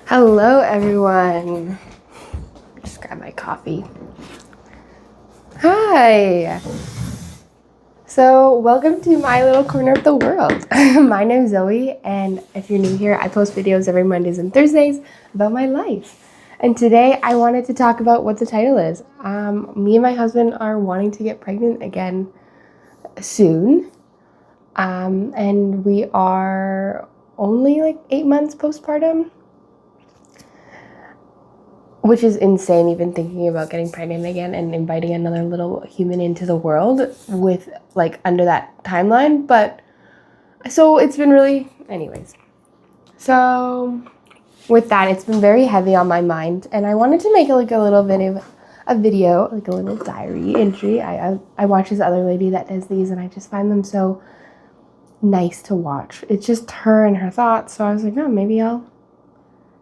Hello everyone. Just grab my coffee. Hi. So welcome to my little corner of the world. My name's Zoe, and if you're new here, I post videos every Mondays and Thursdays about my life. And today I wanted to talk about what the title is. Me and my husband are wanting to get pregnant again soon. And we are only like 8 months postpartum, which is insane, even thinking about getting pregnant again and inviting another little human into the world with like under that timeline. But so it's been really, anyways. So with that, it's been very heavy on my mind, and I wanted to make like a little bit of a video, like a little diary entry. I watch this other lady that does these, and I just find them so nice to watch. It's just her and her thoughts. So I was like, no, maybe I'll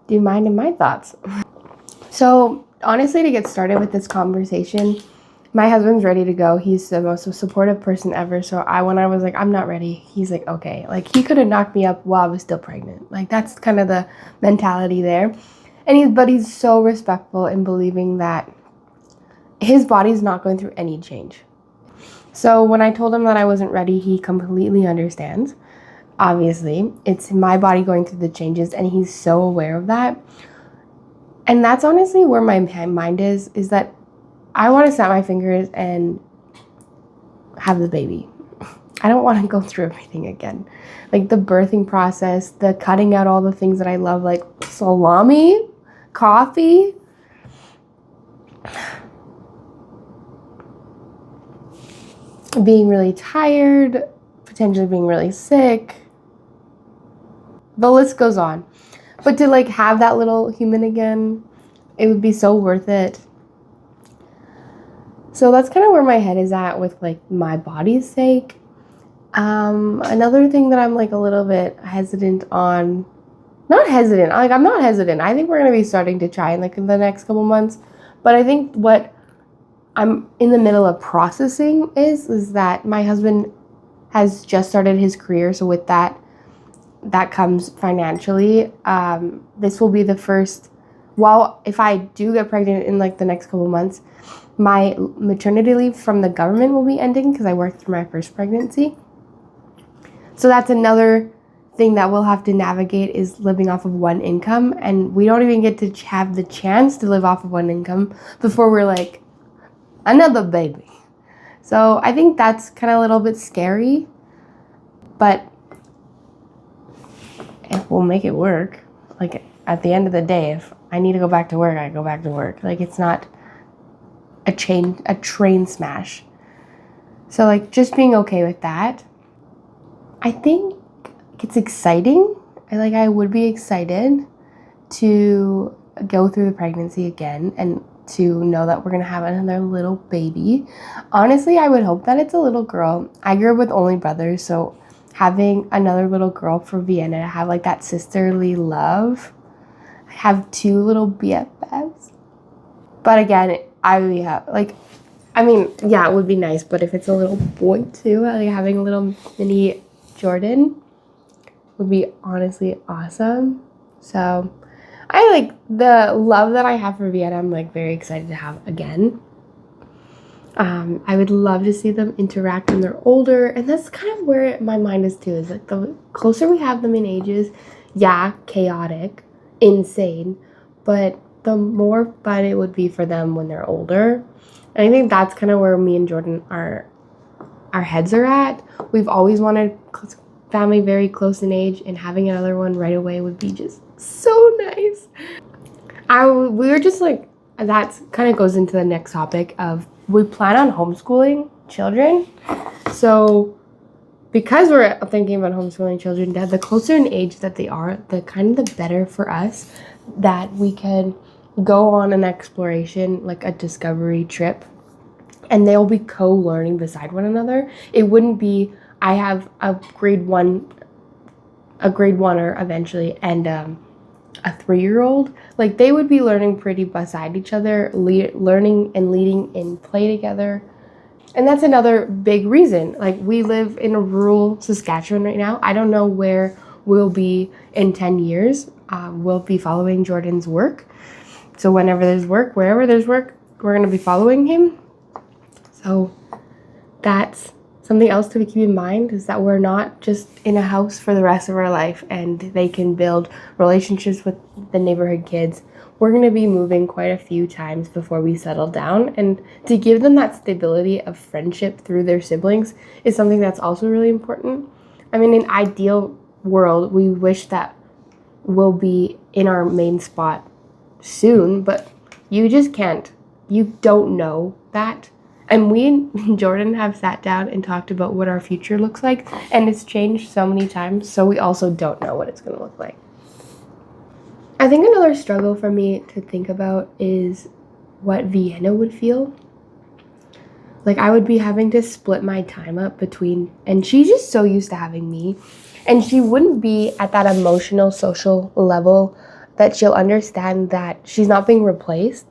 do mine and my thoughts. So honestly, to get started with this conversation, my husband's ready to go. He's the most supportive person ever. So when I was like, I'm not ready, he's like, okay. Like, he could have knocked me up while I was still pregnant. Like, that's kind of the mentality there. And he's so respectful in believing that his body's not going through any change. So when I told him that I wasn't ready, he completely understands. Obviously, it's my body going through the changes, and he's so aware of that. And that's honestly where my mind is that I want to snap my fingers and have the baby. I don't want to go through everything again. Like the birthing process, the cutting out all the things that I love, like salami, coffee. Being really tired, potentially being really sick. The list goes on. But to like have that little human again, it would be so worth it. So that's kind of where my head is at with like my body's sake. Another thing that I'm like a little bit hesitant on, I'm not hesitant. I think we're going to be starting to try in like in the next couple months. But I think what I'm in the middle of processing is that my husband has just started his career. So with that comes financially. This will be the first, if I do get pregnant in like the next couple months, my maternity leave from the government will be ending because I worked through my first pregnancy. So that's another thing that we'll have to navigate, is living off of one income. And we don't even get to have the chance to live off of one income before we're like, another baby. So I think that's kind of a little bit scary, but we'll make it work. Like at the end of the day, if I need to go back to work, I go back to work. Like it's not a train smash. So like just being okay with that. I think it's exciting. I would be excited to go through the pregnancy again and to know that we're gonna have another little baby. Honestly, I would hope that it's a little girl. I grew up with only brothers, so having another little girl for Vienna to have like that sisterly love. I have 2 little BFFs. But again, it would be nice, but if it's a little boy too, like having a little mini Jordan would be honestly awesome. So I like the love that I have for Vienna. I'm like very excited to have again. I would love to see them interact when they're older, and that's kind of where my mind is too, is like the closer we have them in ages, chaotic, insane, but the more fun it would be for them when they're older. And I think that's kind of where me and Jordan our heads are at. We've always wanted family very close in age, and having another one right away would be just so nice. We were just like, that kind of goes into the next topic of, we plan on homeschooling children. So because we're thinking about homeschooling children, the closer in age that they are, the kind of the better for us, that we can go on an exploration, like a discovery trip, and they'll be co-learning beside one another. It wouldn't be, I have a grade oneer eventually, and a 3-year-old. Like, they would be learning pretty beside each other, learning and leading in play together. And that's another big reason. Like, we live in a rural Saskatchewan right now. I don't know where we'll be in 10 years. we'll be following Jordan's work. So whenever there's work, wherever there's work, we're going to be following him. So that's something else to keep in mind, is that we're not just in a house for the rest of our life and they can build relationships with the neighborhood kids. We're going to be moving quite a few times before we settle down, and to give them that stability of friendship through their siblings is something that's also really important. I mean, in an ideal world, we wish that we'll be in our main spot soon, but you just can't. You don't know that. And we and Jordan have sat down and talked about what our future looks like, and it's changed so many times, so we also don't know what it's going to look like. I think another struggle for me to think about is what Vienna would feel. Like, I would be having to split my time up between, and she's just so used to having me, and she wouldn't be at that emotional, social level that she'll understand that she's not being replaced.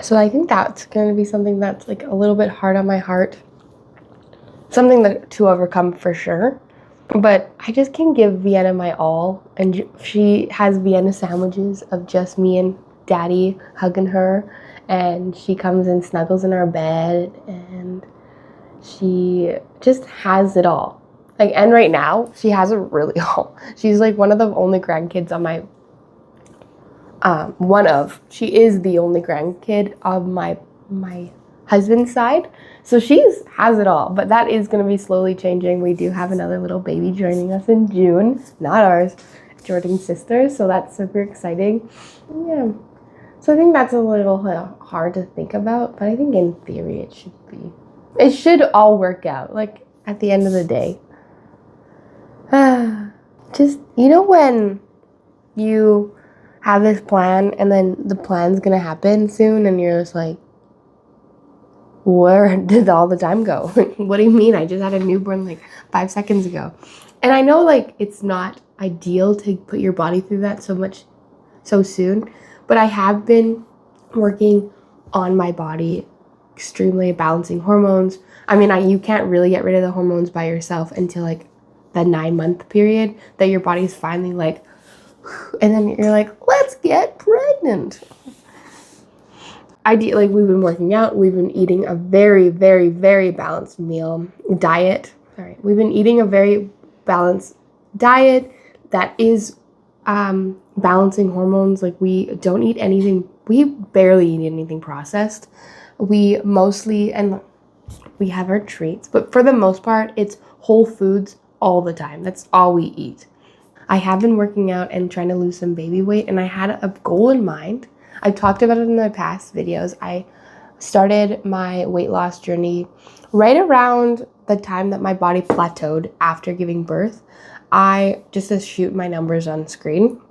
So I think that's going to be something that's like a little bit hard on my heart. Something that to overcome for sure. But I just can give Vienna my all. And she has Vienna sandwiches of just me and Daddy hugging her. And she comes and snuggles in our bed. And she just has it all. Like, and right now, she has it really all. She's like one of the only grandkids on my she is the only grandkid of my husband's side, so she has it all. But that is going to be slowly changing. We do have another little baby joining us in June, not ours, Jordan's sister, so that's super exciting. Yeah, so I think that's a little hard to think about, but I think in theory it should all work out, like at the end of the day. Just, when you have this plan and then the plan's gonna happen soon and you're just like, where did all the time go? What do you mean? I just had a newborn like 5 seconds ago. And I know like it's not ideal to put your body through that so soon, but I have been working on my body extremely, balancing hormones. I mean, you can't really get rid of the hormones by yourself until like the 9-month period that your body's finally like, and then you're like, let's get pregnant. We've been working out. We've been eating a very, very, very balanced diet. We've been eating a very balanced diet that is balancing hormones. Like, we don't eat anything. We barely eat anything processed. We mostly, and we have our treats, but for the most part, it's whole foods all the time. That's all we eat. I have been working out and trying to lose some baby weight, and I had a goal in mind. I've talked about it in my past videos. I started my weight loss journey right around the time that my body plateaued after giving birth. Just to shoot my numbers on screen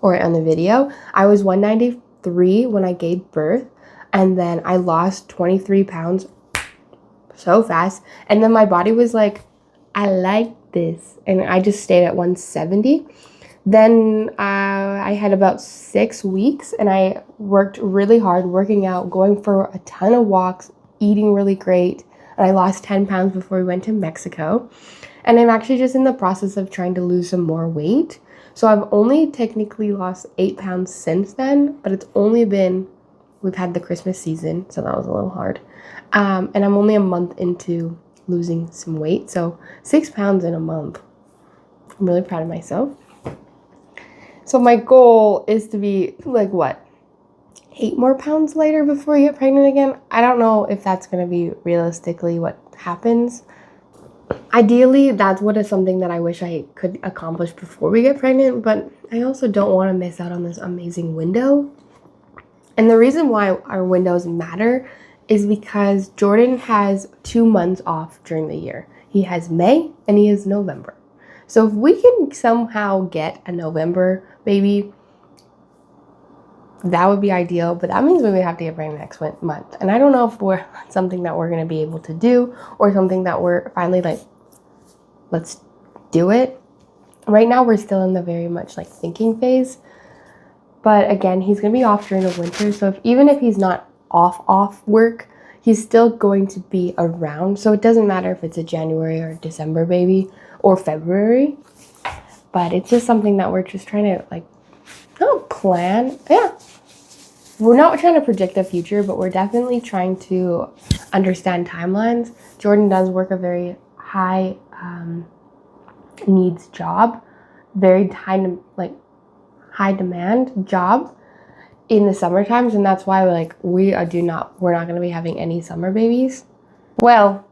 or on the video, I was 193 when I gave birth, and then I lost 23 pounds so fast, and then my body was like, I like this, and I just stayed at 170. Then I had about 6 weeks, and I worked really hard, working out, going for a ton of walks, eating really great, and I lost 10 pounds before we went to Mexico. And I'm actually just in the process of trying to lose some more weight. So I've only technically lost 8 pounds since then, but it's only been, we've had the Christmas season, so that was a little hard. And I'm only a month into losing some weight, so 6 pounds in a month. I'm really proud of myself. So my goal is to be like 8 more pounds lighter before you get pregnant again. I don't know if that's going to be realistically what happens. Ideally, that's what is something that I wish I could accomplish before we get pregnant, but I also don't want to miss out on this amazing window. And the reason why our windows matter is because Jordan has 2 months off during the year. He has May and he has November. So if we can somehow get a November baby, that would be ideal, but that means we would have to get pregnant next month. And I don't know if we're something that we're going to be able to do, or something that we're finally like, let's do it. Right now we're still in the very much like thinking phase. But again, he's going to be off during the winter. So even if he's not off work, he's still going to be around. So it doesn't matter if it's a January or December baby or February. But it's just something that we're just trying to like, not plan. Yeah. We're not trying to predict the future, but we're definitely trying to understand timelines. Jordan does work a very high needs job, very high demand job in the summer times, and that's why we're not going to be having any summer babies. Well,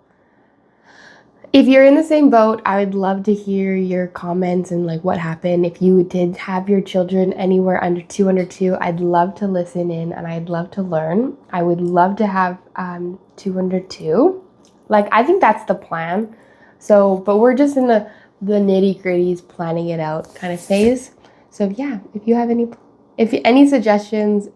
if you're in the same boat, I would love to hear your comments and like what happened. If you did have your children anywhere under 202, I'd love to listen in and I'd love to learn. I would love to have 202. Like, I think that's the plan. So, but we're just in the nitty gritties, planning it out kind of phase. So yeah, if you have any suggestions,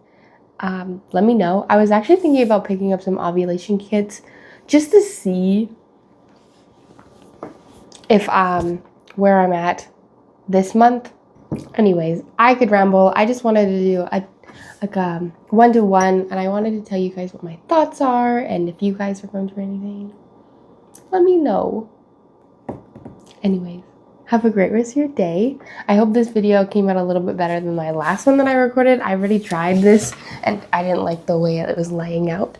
let me know. I was actually thinking about picking up some ovulation kits just to see if where I'm at this month. Anyways, I could ramble. I just wanted to do a one-to-one, and I wanted to tell you guys what my thoughts are, and if you guys are going through anything, let me know. Anyways, have a great rest of your day. I hope this video came out a little bit better than my last one that I recorded. I already tried this and I didn't like the way it was laying out.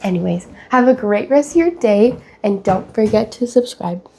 Anyways, have a great rest of your day and don't forget to subscribe.